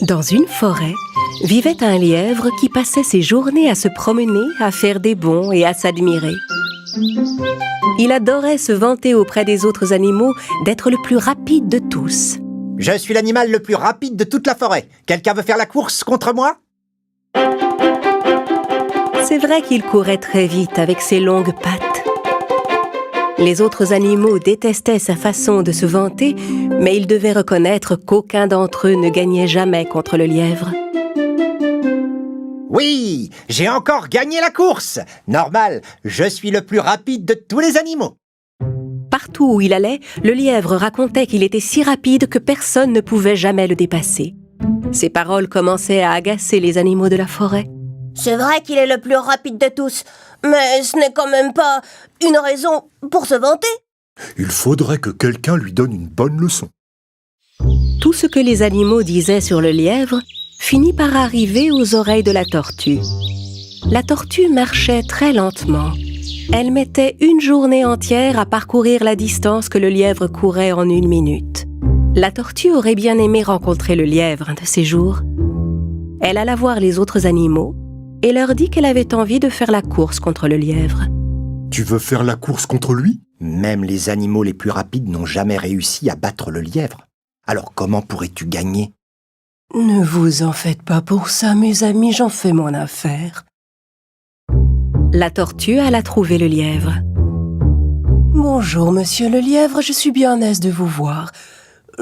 Dans une forêt, vivait un lièvre qui passait ses journées à se promener, à faire des bonds et à s'admirer. Il adorait se vanter auprès des autres animaux d'être le plus rapide de tous. Je suis l'animal le plus rapide de toute la forêt. Quelqu'un veut faire la course contre moi? C'est vrai qu'il courait très vite avec ses longues pattes. Les autres animaux détestaient sa façon de se vanter, mais ils devaient reconnaître qu'aucun d'entre eux ne gagnait jamais contre le lièvre. Oui, j'ai encore gagné la course. Normal, je suis le plus rapide de tous les animaux. Partout où il allait, le lièvre racontait qu'il était si rapide que personne ne pouvait jamais le dépasser. Ces paroles commençaient à agacer les animaux de la forêt. C'est vrai qu'il est le plus rapide de tous, mais ce n'est quand même pas une raison pour se vanter. Il faudrait que quelqu'un lui donne une bonne leçon. Tout ce que les animaux disaient sur le lièvre finit par arriver aux oreilles de la tortue. La tortue marchait très lentement. Elle mettait une journée entière à parcourir la distance que le lièvre courait en 1 minute. La tortue aurait bien aimé rencontrer le lièvre un de ces jours. Elle alla voir les autres animaux et leur dit qu'elle avait envie de faire la course contre le lièvre. Tu veux faire la course contre lui? Même les animaux les plus rapides n'ont jamais réussi à battre le lièvre. Alors comment pourrais-tu gagner? Ne vous en faites pas pour ça, mes amis, j'en fais mon affaire. La tortue alla trouver le lièvre. Bonjour, monsieur le lièvre, je suis bien aise de vous voir.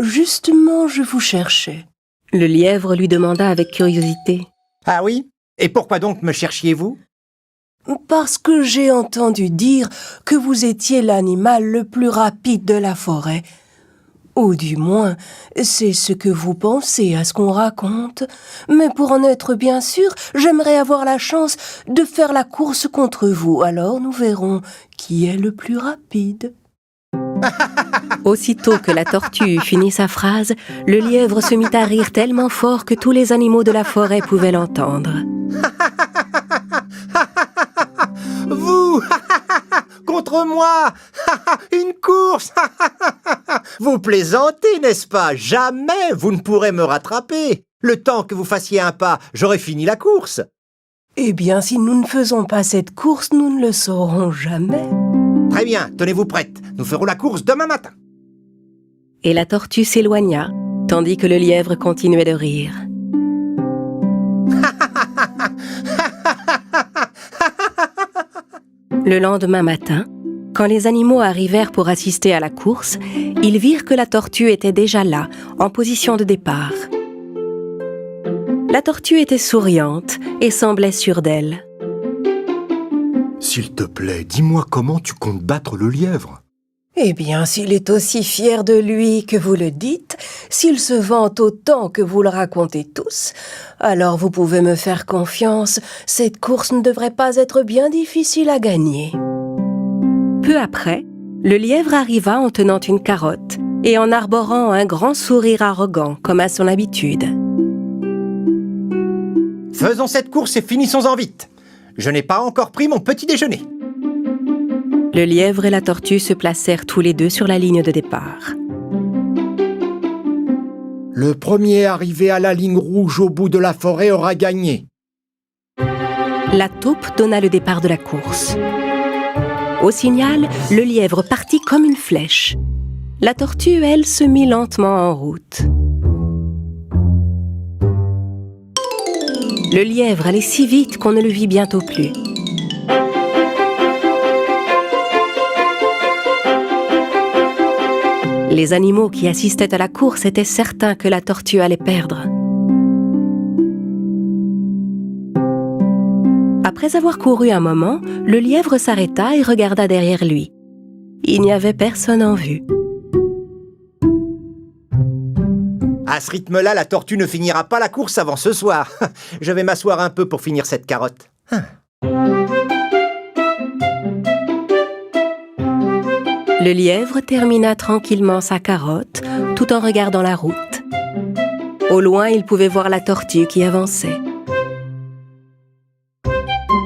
Justement, je vous cherchais. Le lièvre lui demanda avec curiosité. Ah oui? Et pourquoi donc me cherchiez-vous? Parce que j'ai entendu dire que vous étiez l'animal le plus rapide de la forêt. Ou du moins, c'est ce que vous pensez à ce qu'on raconte. Mais pour en être bien sûr, j'aimerais avoir la chance de faire la course contre vous. Alors nous verrons qui est le plus rapide. Aussitôt que la tortue eut fini sa phrase, le lièvre se mit à rire tellement fort que tous les animaux de la forêt pouvaient l'entendre. Vous contre moi. Une course. Vous plaisantez, n'est-ce pas? Jamais vous ne pourrez me rattraper. Le temps que vous fassiez un pas, j'aurais fini la course. Eh bien, si nous ne faisons pas cette course, nous ne le saurons jamais. Très bien, tenez-vous prête. Nous ferons la course demain matin. Et la tortue s'éloigna, tandis que le lièvre continuait de rire. Le lendemain matin, quand les animaux arrivèrent pour assister à la course, ils virent que la tortue était déjà là, en position de départ. La tortue était souriante et semblait sûre d'elle. S'il te plaît, dis-moi comment tu comptes battre le lièvre. Eh bien, s'il est aussi fier de lui que vous le dites, s'il se vante autant que vous le racontez tous, alors vous pouvez me faire confiance, cette course ne devrait pas être bien difficile à gagner. Peu après, le lièvre arriva en tenant une carotte et en arborant un grand sourire arrogant, comme à son habitude. Faisons cette course et finissons-en vite. Je n'ai pas encore pris mon petit déjeuner. Le lièvre et la tortue se placèrent tous les deux sur la ligne de départ. Le premier arrivé à la ligne rouge au bout de la forêt aura gagné. La taupe donna le départ de la course. Au signal, le lièvre partit comme une flèche. La tortue, elle, se mit lentement en route. Le lièvre allait si vite qu'on ne le vit bientôt plus. Les animaux qui assistaient à la course étaient certains que la tortue allait perdre. Après avoir couru un moment, le lièvre s'arrêta et regarda derrière lui. Il n'y avait personne en vue. À ce rythme-là, la tortue ne finira pas la course avant ce soir. Je vais m'asseoir un peu pour finir cette carotte. Le lièvre termina tranquillement sa carotte, tout en regardant la route. Au loin, il pouvait voir la tortue qui avançait.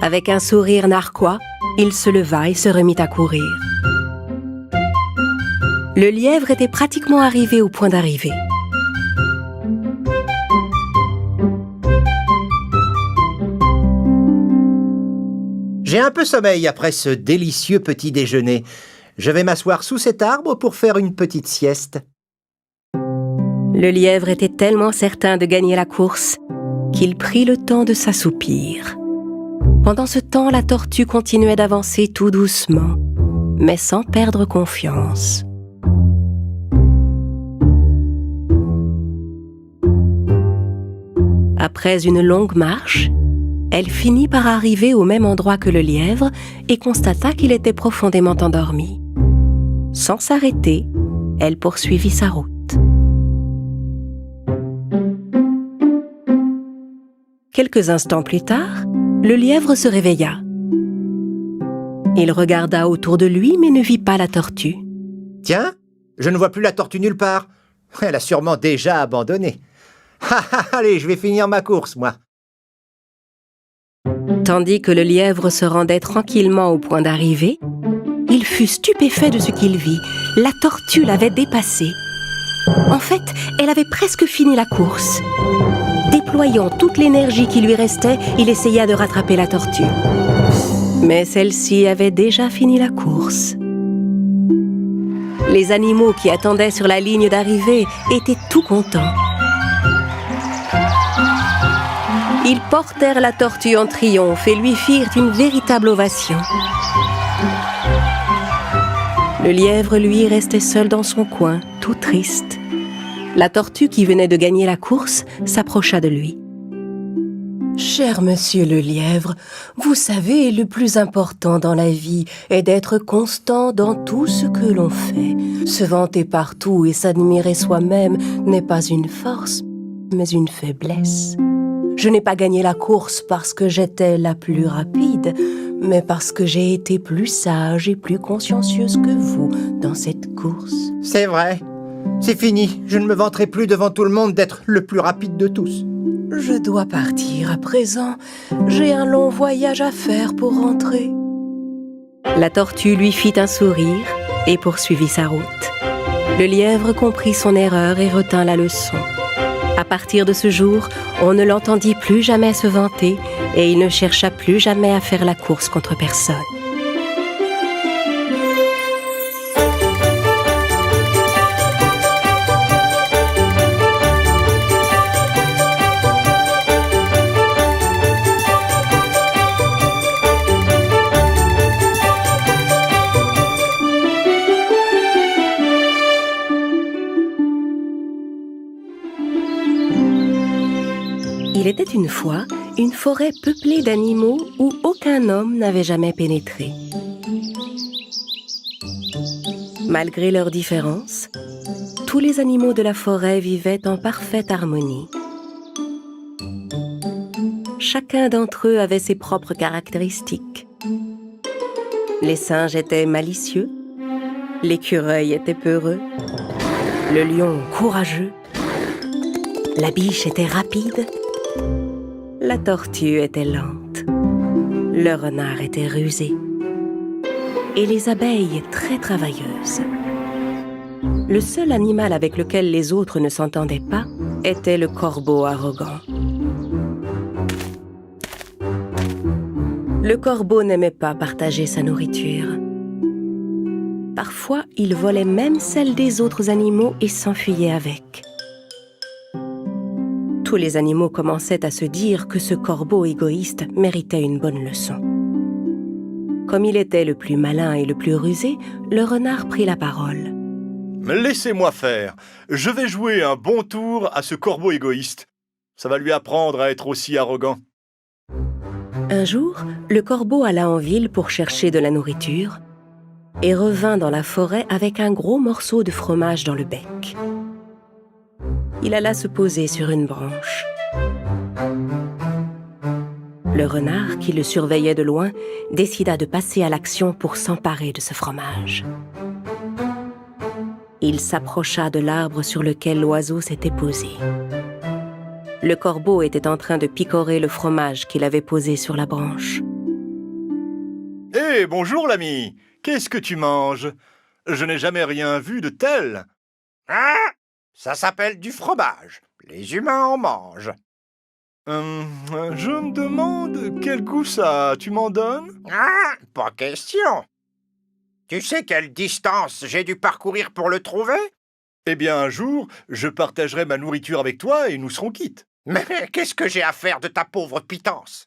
Avec un sourire narquois, il se leva et se remit à courir. Le lièvre était pratiquement arrivé au point d'arrivée. J'ai un peu sommeil après ce délicieux petit déjeuner. Je vais m'asseoir sous cet arbre pour faire une petite sieste. Le lièvre était tellement certain de gagner la course qu'il prit le temps de s'assoupir. Pendant ce temps, la tortue continuait d'avancer tout doucement, mais sans perdre confiance. Après une longue marche, elle finit par arriver au même endroit que le lièvre et constata qu'il était profondément endormi. Sans s'arrêter, elle poursuivit sa route. Quelques instants plus tard, le lièvre se réveilla. Il regarda autour de lui mais ne vit pas la tortue. Tiens, je ne vois plus la tortue nulle part. Elle a sûrement déjà abandonné. Allez, je vais finir ma course, moi. Tandis que le lièvre se rendait tranquillement au point d'arrivée, il fut stupéfait de ce qu'il vit. La tortue l'avait dépassé. En fait, elle avait presque fini la course. Déployant toute l'énergie qui lui restait, il essaya de rattraper la tortue. Mais celle-ci avait déjà fini la course. Les animaux qui attendaient sur la ligne d'arrivée étaient tout contents. Ils portèrent la tortue en triomphe et lui firent une véritable ovation. Le lièvre, lui, restait seul dans son coin, tout triste. La tortue qui venait de gagner la course s'approcha de lui. « Cher monsieur le lièvre, vous savez, le plus important dans la vie est d'être constant dans tout ce que l'on fait. Se vanter partout et s'admirer soi-même n'est pas une force, mais une faiblesse. Je n'ai pas gagné la course parce que j'étais la plus rapide, mais parce que j'ai été plus sage et plus consciencieuse que vous dans cette course. » C'est vrai. C'est fini. Je ne me vanterai plus devant tout le monde d'être le plus rapide de tous. Je dois partir à présent. J'ai un long voyage à faire pour rentrer. La tortue lui fit un sourire et poursuivit sa route. Le lièvre comprit son erreur et retint la leçon. À partir de ce jour, on ne l'entendit plus jamais se vanter et il ne chercha plus jamais à faire la course contre personne. Il était une fois une forêt peuplée d'animaux où aucun homme n'avait jamais pénétré. Malgré leurs différences, tous les animaux de la forêt vivaient en parfaite harmonie. Chacun d'entre eux avait ses propres caractéristiques. Les singes étaient malicieux, l'écureuil était peureux, le lion courageux, la biche était rapide, la tortue était lente, le renard était rusé et les abeilles très travailleuses. Le seul animal avec lequel les autres ne s'entendaient pas était le corbeau arrogant. Le corbeau n'aimait pas partager sa nourriture. Parfois, il volait même celle des autres animaux et s'enfuyait avec. Tous les animaux commençaient à se dire que ce corbeau égoïste méritait une bonne leçon. Comme il était le plus malin et le plus rusé, le renard prit la parole. « Laissez-moi faire. Je vais jouer un bon tour à ce corbeau égoïste. Ça va lui apprendre à être aussi arrogant. » Un jour, le corbeau alla en ville pour chercher de la nourriture et revint dans la forêt avec un gros morceau de fromage dans le bec. Il alla se poser sur une branche. Le renard, qui le surveillait de loin, décida de passer à l'action pour s'emparer de ce fromage. Il s'approcha de l'arbre sur lequel l'oiseau s'était posé. Le corbeau était en train de picorer le fromage qu'il avait posé sur la branche. « Hé, bonjour l'ami! Qu'est-ce que tu manges? Je n'ai jamais rien vu de tel. » Ah, ça s'appelle du fromage. Les humains en mangent. Je me demande quel goût ça a. Tu m'en donnes? Ah, pas question. Tu sais quelle distance j'ai dû parcourir pour le trouver? Eh bien, un jour, je partagerai ma nourriture avec toi et nous serons quittes. Mais qu'est-ce que j'ai à faire de ta pauvre pitance?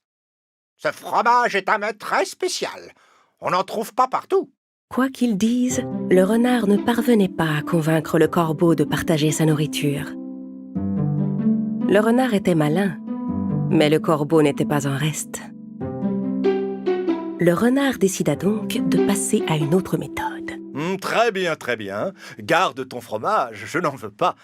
Ce fromage est un mets très spécial. On n'en trouve pas partout. Quoi qu'il dise, le renard ne parvenait pas à convaincre le corbeau de partager sa nourriture. Le renard était malin, mais le corbeau n'était pas en reste. Le renard décida donc de passer à une autre méthode. Très bien, très bien. Garde ton fromage, je n'en veux pas.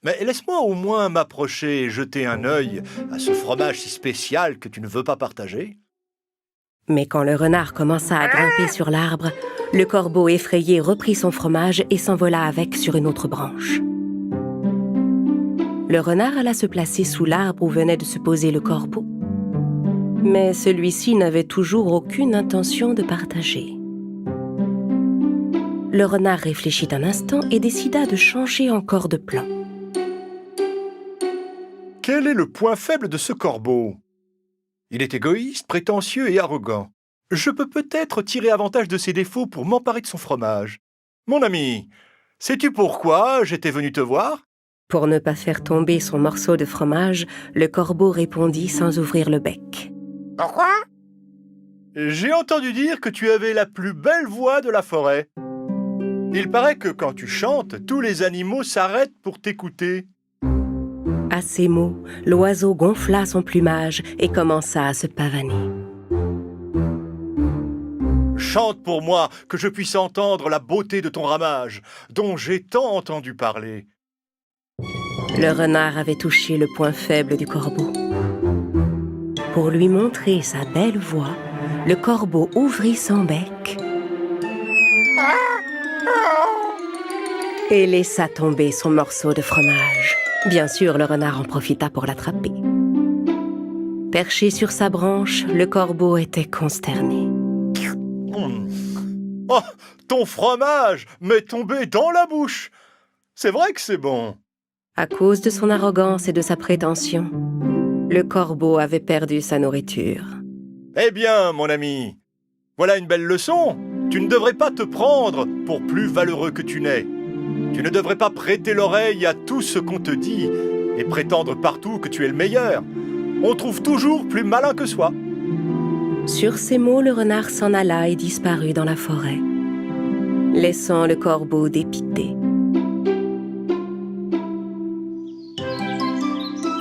Mais laisse-moi au moins m'approcher et jeter un œil à ce fromage si spécial que tu ne veux pas partager. Mais quand le renard commença à grimper sur l'arbre, le corbeau effrayé reprit son fromage et s'envola avec sur une autre branche. Le renard alla se placer sous l'arbre où venait de se poser le corbeau. Mais celui-ci n'avait toujours aucune intention de partager. Le renard réfléchit un instant et décida de changer encore de plan. Quel est le point faible de ce corbeau? Il est égoïste, prétentieux et arrogant. Je peux peut-être tirer avantage de ses défauts pour m'emparer de son fromage. Mon ami, sais-tu pourquoi j'étais venu te voir? Pour ne pas faire tomber son morceau de fromage, le corbeau répondit sans ouvrir le bec. Pourquoi? J'ai entendu dire que tu avais la plus belle voix de la forêt. Il paraît que quand tu chantes, tous les animaux s'arrêtent pour t'écouter. À ces mots, l'oiseau gonfla son plumage et commença à se pavaner. Chante pour moi, que je puisse entendre la beauté de ton ramage, dont j'ai tant entendu parler. Le renard avait touché le point faible du corbeau. Pour lui montrer sa belle voix, le corbeau ouvrit son bec et laissa tomber son morceau de fromage. Bien sûr, le renard en profita pour l'attraper. Perché sur sa branche, le corbeau était consterné. Oh, ton fromage m'est tombé dans la bouche. C'est vrai que c'est bon. À cause de son arrogance et de sa prétention, le corbeau avait perdu sa nourriture. Eh bien, mon ami, voilà une belle leçon. Tu ne devrais pas te prendre pour plus valeureux que tu n'es. Tu ne devrais pas prêter l'oreille à tout ce qu'on te dit et prétendre partout que tu es le meilleur. On trouve toujours plus malin que soi. Sur ces mots, le renard s'en alla et disparut dans la forêt, laissant le corbeau dépité.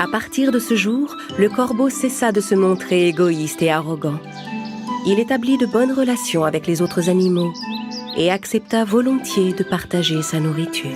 À partir de ce jour, le corbeau cessa de se montrer égoïste et arrogant. Il établit de bonnes relations avec les autres animaux et accepta volontiers de partager sa nourriture.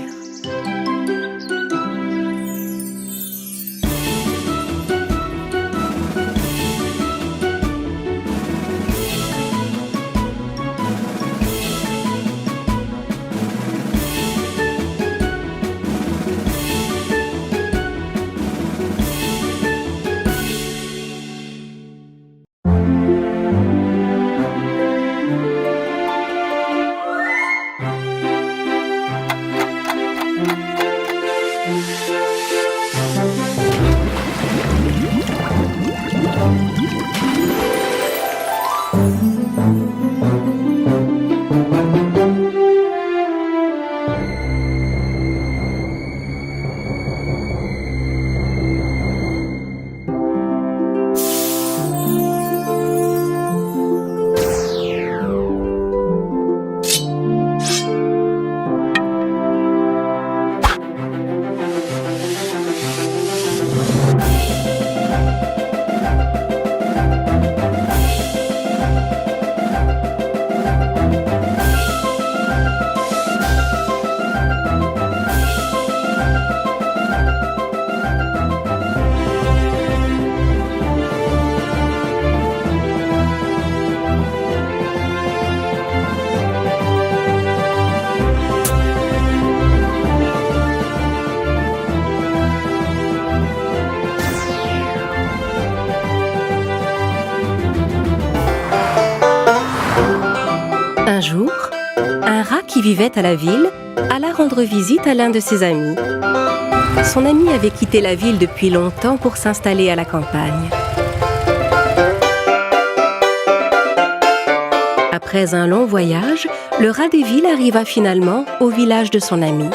jour, un rat qui vivait à la ville alla rendre visite à l'un de ses amis. Son ami avait quitté la ville depuis longtemps pour s'installer à la campagne. Après un long voyage, le rat des villes arriva finalement au village de son ami.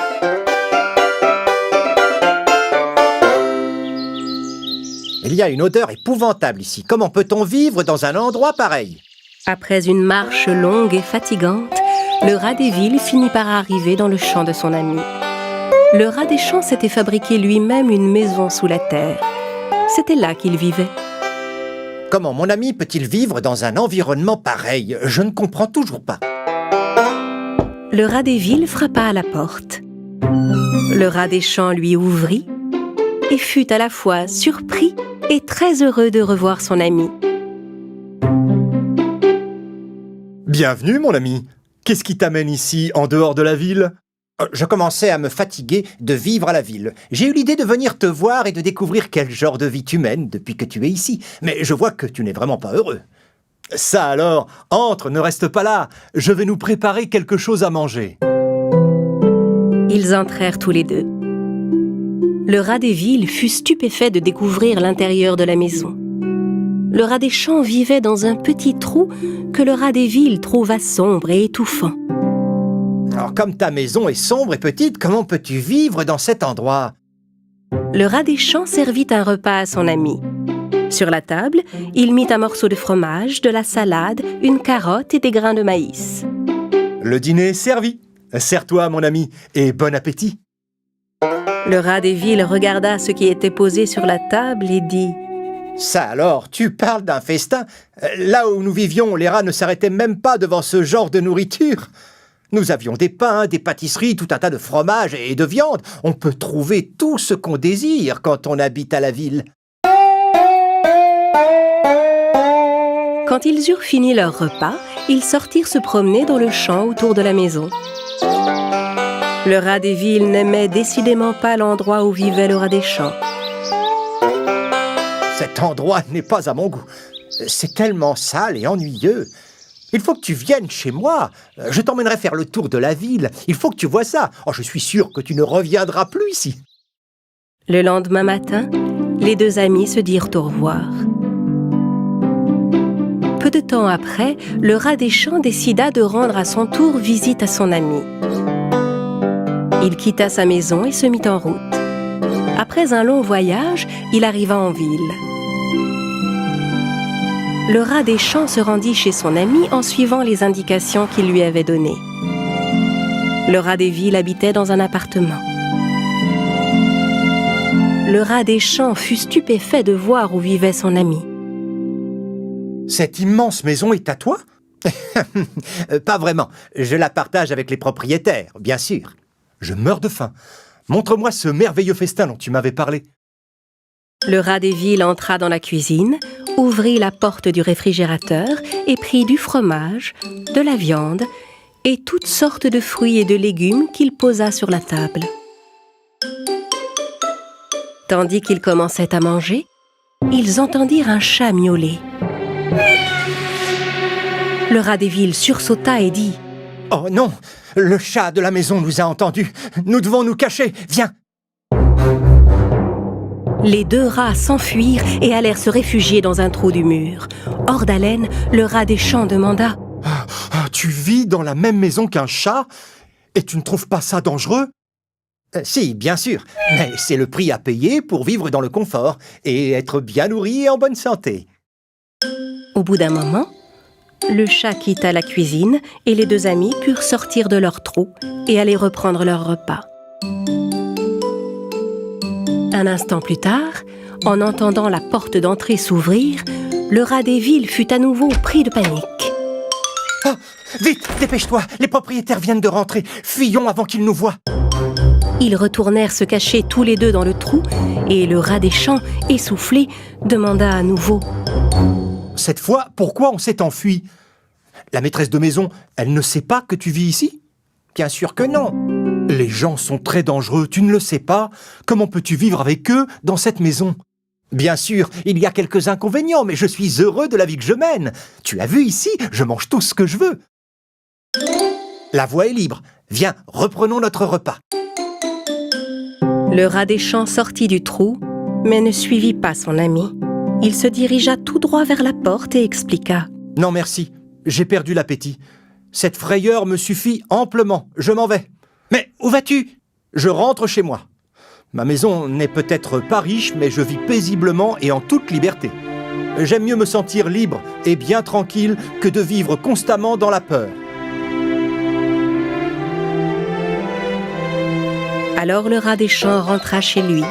Il y a une odeur épouvantable ici. Comment peut-on vivre dans un endroit pareil? Après une marche longue et fatigante, le rat des villes finit par arriver dans le champ de son ami. Le rat des champs s'était fabriqué lui-même une maison sous la terre. C'était là qu'il vivait. Comment mon ami peut-il vivre dans un environnement pareil? Je ne comprends toujours pas. Le rat des villes frappa à la porte. Le rat des champs lui ouvrit et fut à la fois surpris et très heureux de revoir son ami. Bienvenue, mon ami. Qu'est-ce qui t'amène ici, en dehors de la ville? Je commençais à me fatiguer de vivre à la ville. J'ai eu l'idée de venir te voir et de découvrir quel genre de vie tu mènes depuis que tu es ici. Mais je vois que tu n'es vraiment pas heureux. Ça alors, entre, ne reste pas là. Je vais nous préparer quelque chose à manger. Ils entrèrent tous les deux. Le rat des villes fut stupéfait de découvrir l'intérieur de la maison. Le rat des champs vivait dans un petit trou que le rat des villes trouva sombre et étouffant. Alors, comme ta maison est sombre et petite, comment peux-tu vivre dans cet endroit? Le rat des champs servit un repas à son ami. Sur la table, il mit un morceau de fromage, de la salade, une carotte et des grains de maïs. Le dîner est servi. Sers-toi, mon ami, et bon appétit. Le rat des villes regarda ce qui était posé sur la table et dit: Ça alors, tu parles d'un festin? Là où nous vivions, les rats ne s'arrêtaient même pas devant ce genre de nourriture. Nous avions des pains, des pâtisseries, tout un tas de fromages et de viande. On peut trouver tout ce qu'on désire quand on habite à la ville. Quand ils eurent fini leur repas, ils sortirent se promener dans le champ autour de la maison. Le rat des villes n'aimait décidément pas l'endroit où vivait le rat des champs. Cet endroit n'est pas à mon goût. C'est tellement sale et ennuyeux. Il faut que tu viennes chez moi. Je t'emmènerai faire le tour de la ville. Il faut que tu vois ça. Oh, je suis sûr que tu ne reviendras plus ici. Le lendemain matin, les deux amis se dirent au revoir. Peu de temps après, le rat des champs décida de rendre à son tour visite à son ami. Il quitta sa maison et se mit en route. Après un long voyage, il arriva en ville. Le rat des champs se rendit chez son ami en suivant les indications qu'il lui avait données. Le rat des villes habitait dans un appartement. Le rat des champs fut stupéfait de voir où vivait son ami. Cette immense maison est à toi? Pas vraiment. Je la partage avec les propriétaires, bien sûr. Je meurs de faim. Montre-moi ce merveilleux festin dont tu m'avais parlé. Le rat des villes entra dans la cuisine, ouvrit la porte du réfrigérateur et prit du fromage, de la viande et toutes sortes de fruits et de légumes qu'il posa sur la table. Tandis qu'ils commençaient à manger, ils entendirent un chat miauler. Le rat des villes sursauta et dit: « Oh non! Le chat de la maison nous a entendus. Nous devons nous cacher. Viens! » Les deux rats s'enfuirent et allèrent se réfugier dans un trou du mur. Hors d'haleine, le rat des champs demanda: « Tu vis dans la même maison qu'un chat? Et tu ne trouves pas ça dangereux? » Si, bien sûr. Mais c'est le prix à payer pour vivre dans le confort et être bien nourri et en bonne santé. Au bout d'un moment, le chat quitta la cuisine et les deux amis purent sortir de leur trou et aller reprendre leur repas. Un instant plus tard, en entendant la porte d'entrée s'ouvrir, le rat des villes fut à nouveau pris de panique. Oh, vite, dépêche-toi, les propriétaires viennent de rentrer. Fuyons avant qu'ils nous voient. Ils retournèrent se cacher tous les deux dans le trou et le rat des champs, essoufflé, demanda à nouveau: Cette fois, pourquoi on s'est enfui? La maîtresse de maison, elle ne sait pas que tu vis ici? Bien sûr que non. Les gens sont très dangereux, tu ne le sais pas? Comment peux-tu vivre avec eux dans cette maison? Bien sûr, il y a quelques inconvénients, mais je suis heureux de la vie que je mène. Tu l'as vu ici, je mange tout ce que je veux. La voie est libre. Viens, reprenons notre repas. Le rat des champs sortit du trou, mais ne suivit pas son ami. Il se dirigea tout droit vers la porte et expliqua. Non merci, j'ai perdu l'appétit. Cette frayeur me suffit amplement, je m'en vais. Mais où vas-tu? Je rentre chez moi. Ma maison n'est peut-être pas riche, mais je vis paisiblement et en toute liberté. J'aime mieux me sentir libre et bien tranquille que de vivre constamment dans la peur. Alors le rat des champs rentra chez lui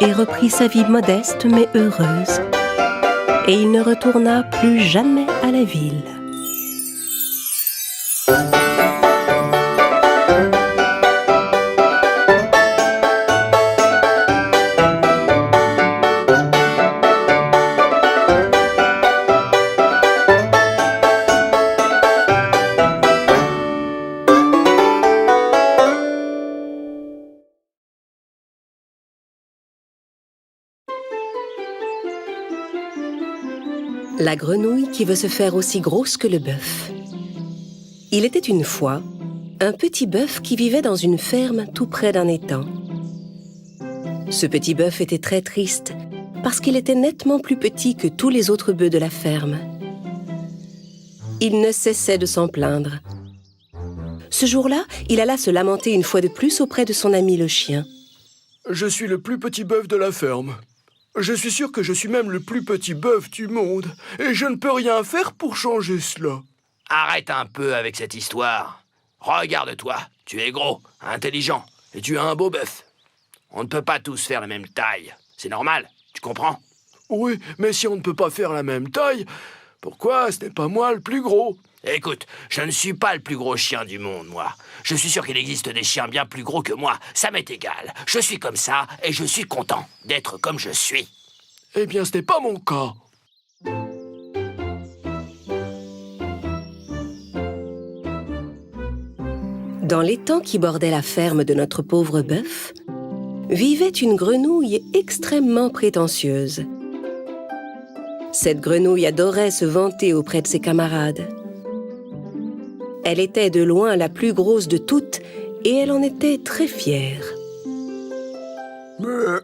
et reprit sa vie modeste mais heureuse. Et il ne retourna plus jamais à la ville. La grenouille qui veut se faire aussi grosse que le bœuf. Il était une fois un petit bœuf qui vivait dans une ferme tout près d'un étang. Ce petit bœuf était très triste parce qu'il était nettement plus petit que tous les autres bœufs de la ferme. Il ne cessait de s'en plaindre. Ce jour-là, il alla se lamenter une fois de plus auprès de son ami le chien. Je suis le plus petit bœuf de la ferme. Je suis sûr que je suis même le plus petit bœuf du monde, et je ne peux rien faire pour changer cela. Arrête un peu avec cette histoire. Regarde-toi, tu es gros, intelligent, et tu as un beau bœuf. On ne peut pas tous faire la même taille. C'est normal, tu comprends? Oui, mais si on ne peut pas faire la même taille, pourquoi ce n'est pas moi le plus gros? Écoute, je ne suis pas le plus gros chien du monde, moi. Je suis sûr qu'il existe des chiens bien plus gros que moi. Ça m'est égal. Je suis comme ça et je suis content d'être comme je suis. Eh bien, ce n'est pas mon cas. Dans l'étang qui bordait la ferme de notre pauvre bœuf, vivait une grenouille extrêmement prétentieuse. Cette grenouille adorait se vanter auprès de ses camarades. Elle était de loin la plus grosse de toutes et elle en était très fière. Mais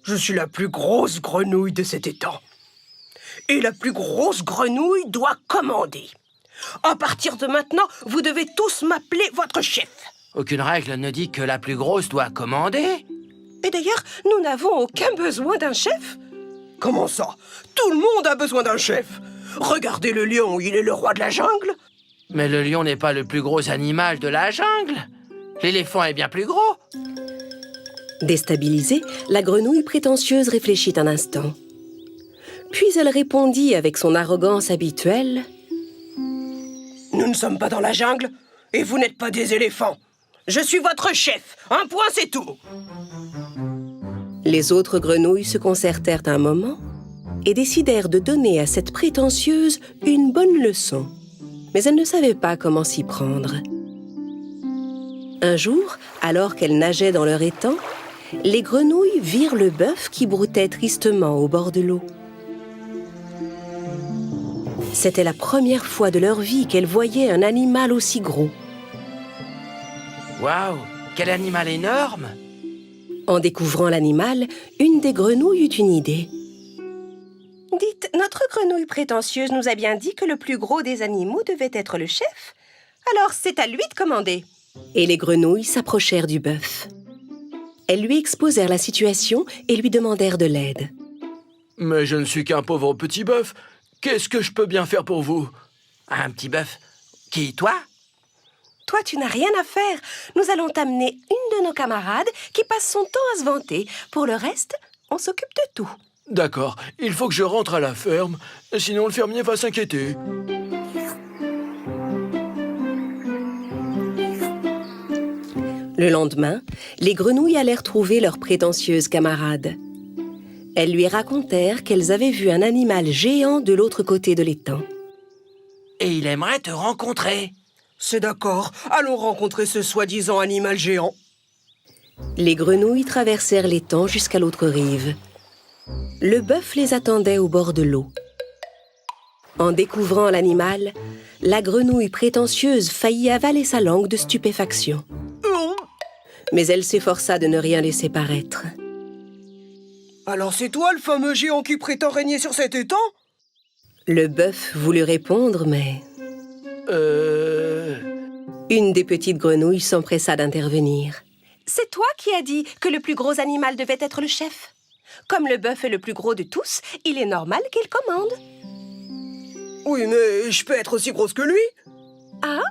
je suis la plus grosse grenouille de cet étang. Et la plus grosse grenouille doit commander. À partir de maintenant, vous devez tous m'appeler votre chef. Aucune règle ne dit que la plus grosse doit commander. Et d'ailleurs, nous n'avons aucun besoin d'un chef. Comment ça? Tout le monde a besoin d'un chef. Regardez le lion, il est le roi de la jungle. Mais le lion n'est pas le plus gros animal de la jungle. L'éléphant est bien plus gros. Déstabilisée, la grenouille prétentieuse réfléchit un instant. Puis elle répondit avec son arrogance habituelle. Nous ne sommes pas dans la jungle et vous n'êtes pas des éléphants. Je suis votre chef. Un point, c'est tout. Les autres grenouilles se concertèrent un moment et décidèrent de donner à cette prétentieuse une bonne leçon. Mais elles ne savaient pas comment s'y prendre. Un jour, alors qu'elles nageaient dans leur étang, les grenouilles virent le bœuf qui broutait tristement au bord de l'eau. C'était la première fois de leur vie qu'elles voyaient un animal aussi gros. Waouh, quel animal énorme! En découvrant l'animal, une des grenouilles eut une idée. Dites, notre grenouille prétentieuse nous a bien dit que le plus gros des animaux devait être le chef. Alors c'est à lui de commander. Et les grenouilles s'approchèrent du bœuf. Elles lui exposèrent la situation et lui demandèrent de l'aide. Mais je ne suis qu'un pauvre petit bœuf. Qu'est-ce que je peux bien faire pour vous? Un petit bœuf? Qui, toi? Toi, tu n'as rien à faire. Nous allons t'amener une de nos camarades qui passe son temps à se vanter. Pour le reste, on s'occupe de tout. D'accord, il faut que je rentre à la ferme, sinon le fermier va s'inquiéter. Le lendemain, les grenouilles allèrent trouver leur prétentieuse camarade. Elles lui racontèrent qu'elles avaient vu un animal géant de l'autre côté de l'étang. Et il aimerait te rencontrer. C'est d'accord, allons rencontrer ce soi-disant animal géant. Les grenouilles traversèrent l'étang jusqu'à l'autre rive. Le bœuf les attendait au bord de l'eau. En découvrant l'animal, la grenouille prétentieuse faillit avaler sa langue de stupéfaction. Mais elle s'efforça de ne rien laisser paraître. Alors c'est toi le fameux géant qui prétend régner sur cet étang? Le bœuf voulut répondre, mais... Une des petites grenouilles s'empressa d'intervenir. C'est toi qui as dit que le plus gros animal devait être le chef. Comme le bœuf est le plus gros de tous, il est normal qu'il commande. Oui, mais je peux être aussi grosse que lui. Ah?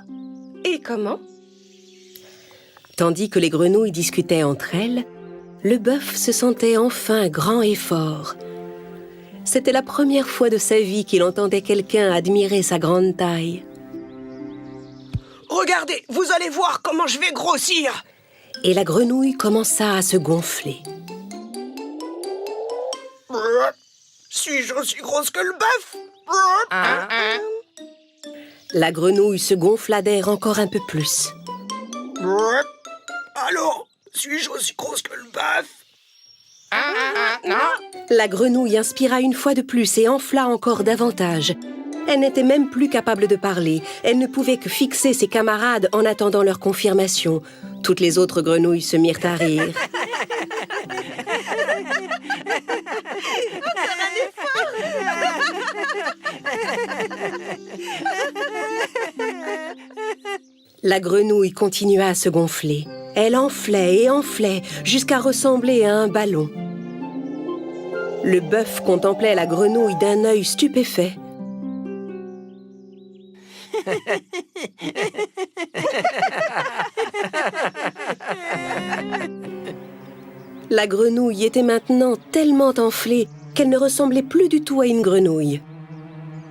Et comment? Tandis que les grenouilles discutaient entre elles, le bœuf se sentait enfin grand et fort. C'était la première fois de sa vie qu'il entendait quelqu'un admirer sa grande taille. Regardez, vous allez voir comment je vais grossir. Et la grenouille commença à se gonfler. Suis-je aussi grosse que le bœuf? La grenouille se gonfla d'air encore un peu plus. Alors, suis-je aussi grosse que le bœuf? La grenouille inspira une fois de plus et enfla encore davantage. Elle n'était même plus capable de parler. Elle ne pouvait que fixer ses camarades en attendant leur confirmation. Toutes les autres grenouilles se mirent à rire. La grenouille continua à se gonfler. Elle enflait et enflait jusqu'à ressembler à un ballon. Le bœuf contemplait la grenouille d'un œil stupéfait. La grenouille était maintenant tellement enflée qu'elle ne ressemblait plus du tout à une grenouille.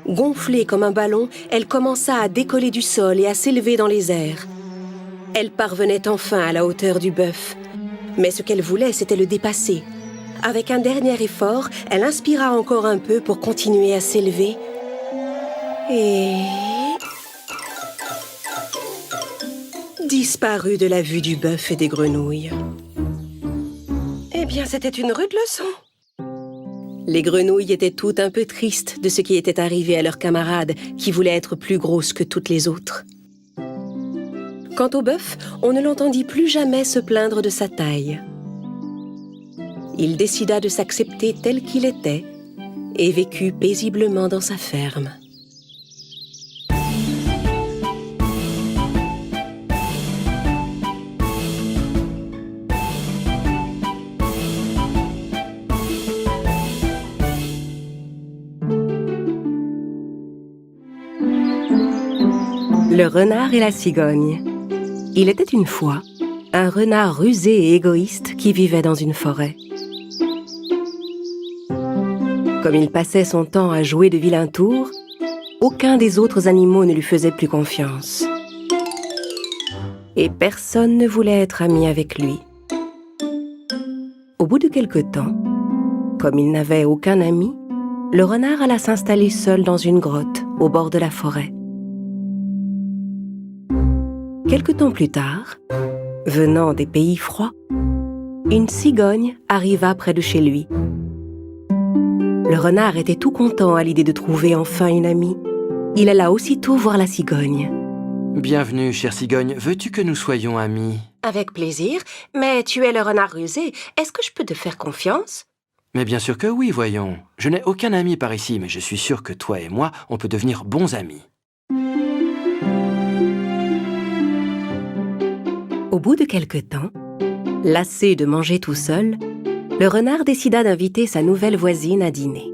Gonflée comme un ballon, elle commença à décoller du sol et à s'élever dans les airs. Elle parvenait enfin à la hauteur du bœuf. Mais ce qu'elle voulait, c'était le dépasser. Avec un dernier effort, elle inspira encore un peu pour continuer à s'élever. Et... disparut de la vue du bœuf et des grenouilles. Eh bien, c'était une rude leçon. Les grenouilles étaient toutes un peu tristes de ce qui était arrivé à leurs camarades qui voulaient être plus grosses que toutes les autres. Quant au bœuf, on ne l'entendit plus jamais se plaindre de sa taille. Il décida de s'accepter tel qu'il était et vécut paisiblement dans sa ferme. Le renard et la cigogne. Il était une fois un renard rusé et égoïste qui vivait dans une forêt. Comme il passait son temps à jouer de vilains tours, aucun des autres animaux ne lui faisait plus confiance. Et personne ne voulait être ami avec lui. Au bout de quelque temps, comme il n'avait aucun ami, le renard alla s'installer seul dans une grotte au bord de la forêt. Quelque temps plus tard, venant des pays froids, une cigogne arriva près de chez lui. Le renard était tout content à l'idée de trouver enfin une amie. Il alla aussitôt voir la cigogne. Bienvenue, chère cigogne. Veux-tu que nous soyons amis? Avec plaisir, mais tu es le renard rusé. Est-ce que je peux te faire confiance? Mais bien sûr que oui, voyons. Je n'ai aucun ami par ici, mais je suis sûr que toi et moi, on peut devenir bons amis. Au bout de quelque temps, lassé de manger tout seul, le renard décida d'inviter sa nouvelle voisine à dîner.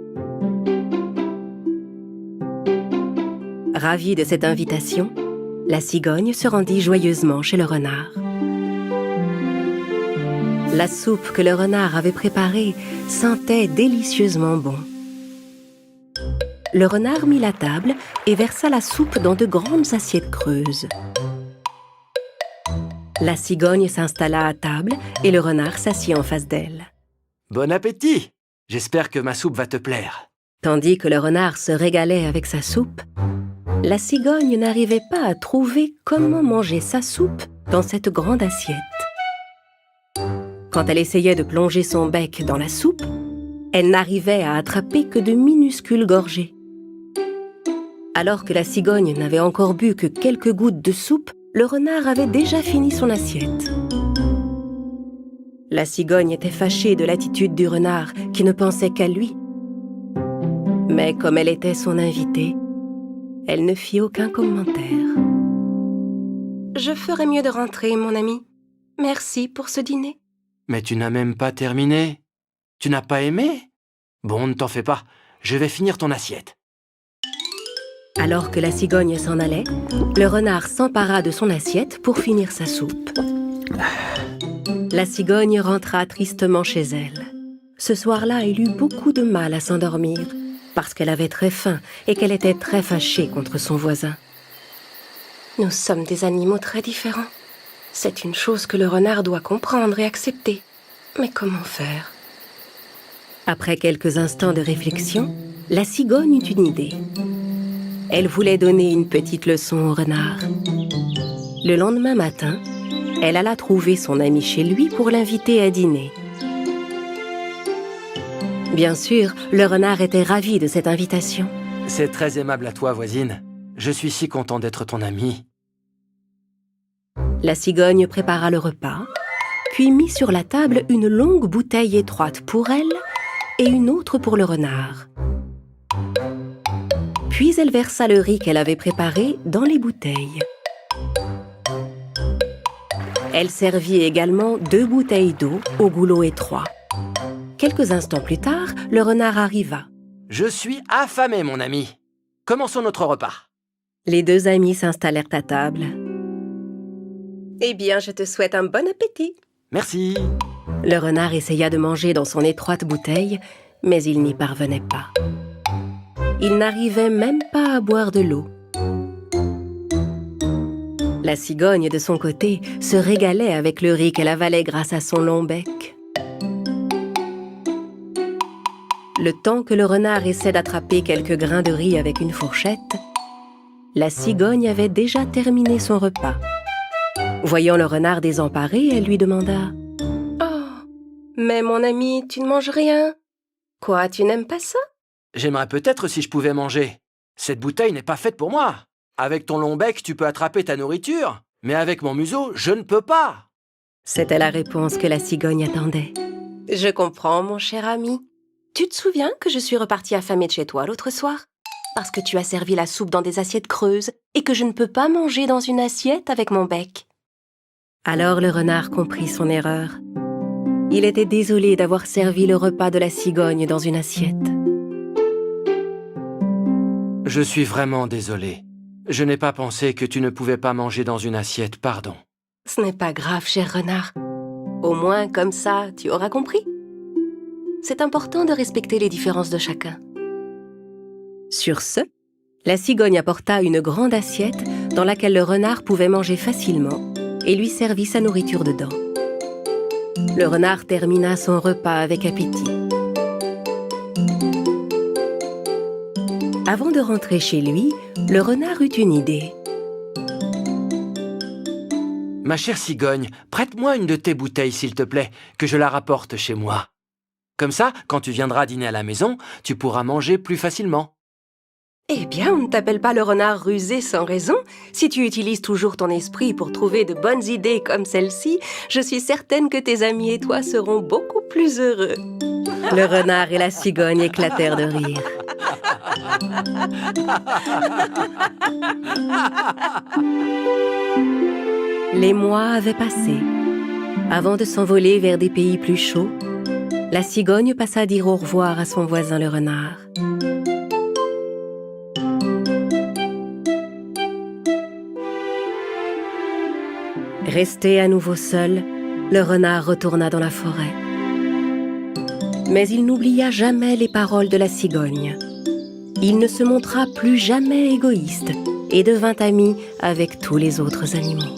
Ravie de cette invitation, la cigogne se rendit joyeusement chez le renard. La soupe que le renard avait préparée sentait délicieusement bon. Le renard mit la table et versa la soupe dans de grandes assiettes creuses. La cigogne s'installa à table et le renard s'assit en face d'elle. Bon appétit! J'espère que ma soupe va te plaire. Tandis que le renard se régalait avec sa soupe, la cigogne n'arrivait pas à trouver comment manger sa soupe dans cette grande assiette. Quand elle essayait de plonger son bec dans la soupe, elle n'arrivait à attraper que de minuscules gorgées. Alors que la cigogne n'avait encore bu que quelques gouttes de soupe, le renard avait déjà fini son assiette. La cigogne était fâchée de l'attitude du renard qui ne pensait qu'à lui. Mais comme elle était son invitée, elle ne fit aucun commentaire. « Je ferais mieux de rentrer, mon ami. Merci pour ce dîner. » Mais tu n'as même pas terminé. Tu n'as pas aimé? Bon, ne t'en fais pas. Je vais finir ton assiette. Alors que la cigogne s'en allait, le renard s'empara de son assiette pour finir sa soupe. La cigogne rentra tristement chez elle. Ce soir-là, elle eut beaucoup de mal à s'endormir, parce qu'elle avait très faim et qu'elle était très fâchée contre son voisin. Nous sommes des animaux très différents. C'est une chose que le renard doit comprendre et accepter. Mais comment faire? Après quelques instants de réflexion, la cigogne eut une idée. Elle voulait donner une petite leçon au renard. Le lendemain matin, elle alla trouver son ami chez lui pour l'inviter à dîner. Bien sûr, le renard était ravi de cette invitation. C'est très aimable à toi, voisine. Je suis si content d'être ton ami. La cigogne prépara le repas, puis mit sur la table une longue bouteille étroite pour elle et une autre pour le renard. Puis elle versa le riz qu'elle avait préparé dans les bouteilles. Elle servit également 2 bouteilles d'eau au goulot étroit. Quelques instants plus tard, le renard arriva. « Je suis affamé, mon ami. Commençons notre repas. » Les 2 amis s'installèrent à table. « Eh bien, je te souhaite un bon appétit. » Merci. Le renard essaya de manger dans son étroite bouteille, mais il n'y parvenait pas. Il n'arrivait même pas à boire de l'eau. La cigogne, de son côté, se régalait avec le riz qu'elle avalait grâce à son long bec. Le temps que le renard essaie d'attraper quelques grains de riz avec une fourchette, la cigogne avait déjà terminé son repas. Voyant le renard désemparé, elle lui demanda « Oh, mais mon ami, tu ne manges rien. Quoi, tu n'aimes pas ça ?» J'aimerais peut-être si je pouvais manger. Cette bouteille n'est pas faite pour moi. Avec ton long bec, tu peux attraper ta nourriture. Mais avec mon museau, je ne peux pas. C'était la réponse que la cigogne attendait. « Je comprends, mon cher ami. Tu te souviens que je suis repartie affamée de chez toi l'autre soir? Parce que tu as servi la soupe dans des assiettes creuses et que je ne peux pas manger dans une assiette avec mon bec. » Alors le renard comprit son erreur. Il était désolé d'avoir servi le repas de la cigogne dans une assiette. Je suis vraiment désolé. Je n'ai pas pensé que tu ne pouvais pas manger dans une assiette, pardon. Ce n'est pas grave, cher renard. Au moins, comme ça, tu auras compris. C'est important de respecter les différences de chacun. Sur ce, la cigogne apporta une grande assiette dans laquelle le renard pouvait manger facilement et lui servit sa nourriture dedans. Le renard termina son repas avec appétit. Avant de rentrer chez lui, le renard eut une idée. « Ma chère cigogne, prête-moi une de tes bouteilles, s'il te plaît, que je la rapporte chez moi. Comme ça, quand tu viendras dîner à la maison, tu pourras manger plus facilement. » Eh bien, on ne t'appelle pas le renard rusé sans raison. Si tu utilises toujours ton esprit pour trouver de bonnes idées comme celle-ci, je suis certaine que tes amis et toi seront beaucoup plus heureux. Le renard et la cigogne éclatèrent de rire. Les mois avaient passé. Avant de s'envoler vers des pays plus chauds, la cigogne passa dire au revoir à son voisin le renard. Resté à nouveau seul, le renard retourna dans la forêt. Mais il n'oublia jamais les paroles de la cigogne. Il ne se montra plus jamais égoïste et devint ami avec tous les autres animaux.